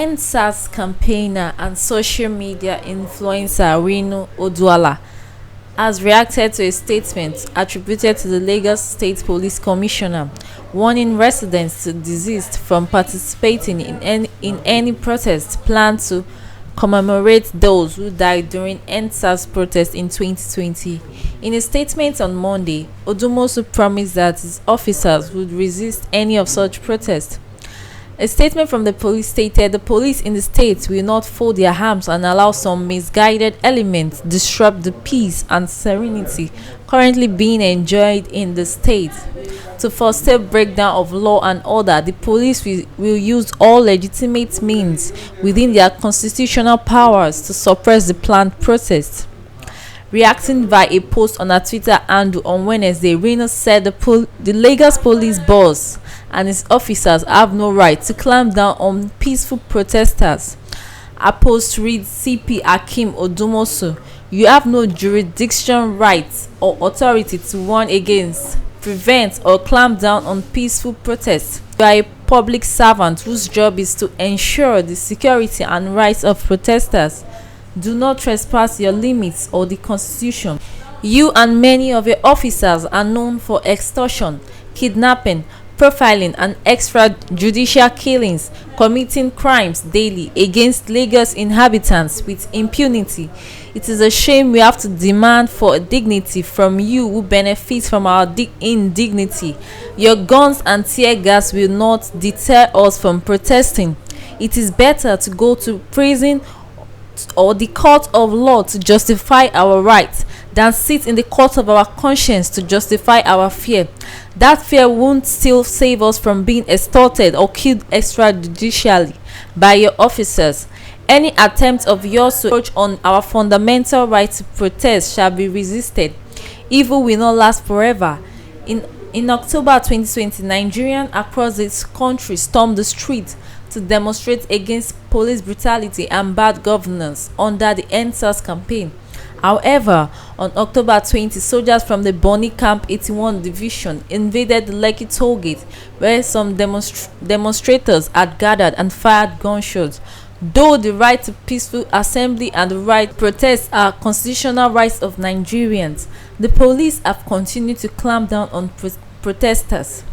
End SARS campaigner and social media influencer Rino Oduala has reacted to a statement attributed to the Lagos State Police Commissioner, warning residents to desist from participating in any protest planned to commemorate those who died during End SARS protest in 2020. In a statement on Monday, Odumosu promised that his officers would resist any of such protests. A statement from the police stated the police in the state will not fold their arms and allow some misguided elements disrupt the peace and serenity currently being enjoyed in the state. To foster breakdown of law and order, the police will use all legitimate means within their constitutional powers to suppress the planned protest. Reacting via a post on her Twitter handle on Wednesday, Reno said the Lagos police boss and his officers have no right to clamp down on peaceful protesters. Her post reads, CP Akim Odumosu, you have no jurisdiction, rights, or authority to warn against, prevent, or clamp down on peaceful protests. You are a public servant whose job is to ensure the security and rights of protesters. Do not trespass your limits or the Constitution. You and many of your officers are known for extortion, kidnapping, profiling, and extrajudicial killings, committing crimes daily against Lagos inhabitants with impunity. It is a shame we have to demand for dignity from you who benefit from our indignity. Your guns and tear gas will not deter us from protesting. It is better to go to prison or the court of law to justify our rights than sit in the court of our conscience to justify our fear. That fear won't still save us from being extorted or killed extrajudicially by your officers. Any attempt of yours to encroach on our fundamental right to protest shall be resisted. Evil will not last forever. In October 2020, Nigerians across this country stormed the streets to demonstrate against police brutality and bad governance under the End SARS campaign. However, on October 20, soldiers from the Bonny Camp 81 Division invaded the Lekki toll gate where some demonstrators had gathered and fired gunshots. Though the right to peaceful assembly and the right to protest are constitutional rights of Nigerians, the police have continued to clamp down on protesters.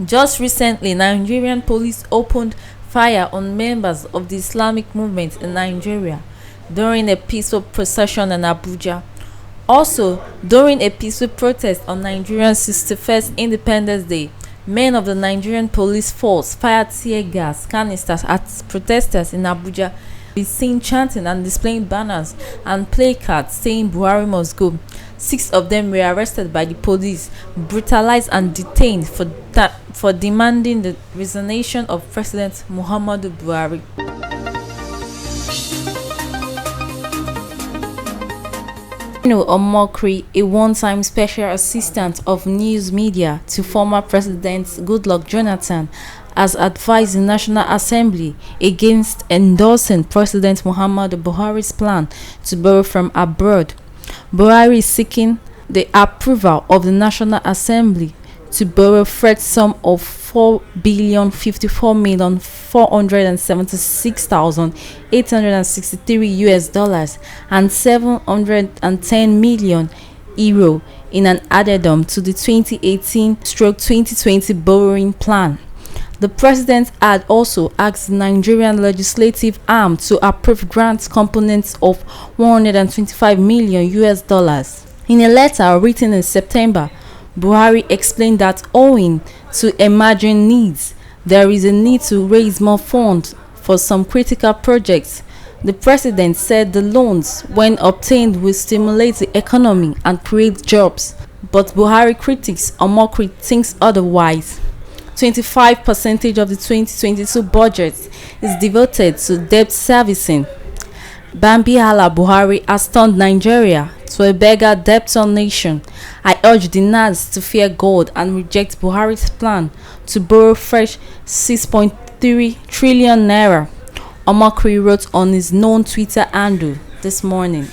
Just recently, Nigerian police opened fire on members of the Islamic movement in Nigeria during a peaceful procession in Abuja. Also, during a peaceful protest on Nigeria's 61st Independence Day, men of the Nigerian police force fired tear gas canisters at protesters in Abuja, be seen chanting and displaying banners and placards saying Buhari must go. 6 of them were arrested by the police, brutalized and detained for demanding the resignation of President Muhammadu Buhari. Omokri, a one-time special assistant of news media to former President Goodluck Jonathan, has advised the National Assembly against endorsing President Muhammadu Buhari's plan to borrow from abroad. Buhari is seeking the approval of the National Assembly to borrow fresh sum of $4,476,863 and €710 million in an addendum to the 2018-2020 borrowing plan. The president had also asked the Nigerian legislative arm to approve grant components of $125 million. In a letter written in September, Buhari explained that owing to emerging needs, there is a need to raise more funds for some critical projects. The president said the loans, when obtained, will stimulate the economy and create jobs. But Buhari critics Omokri thinks otherwise. 25% of the 2022 budget is devoted to debt servicing. Bambihala Buhari has turned Nigeria to a beggar debtor nation. I urge the NAS to fear God and reject Buhari's plan to borrow fresh 6.3 trillion naira, Omokri wrote on his known Twitter handle this morning.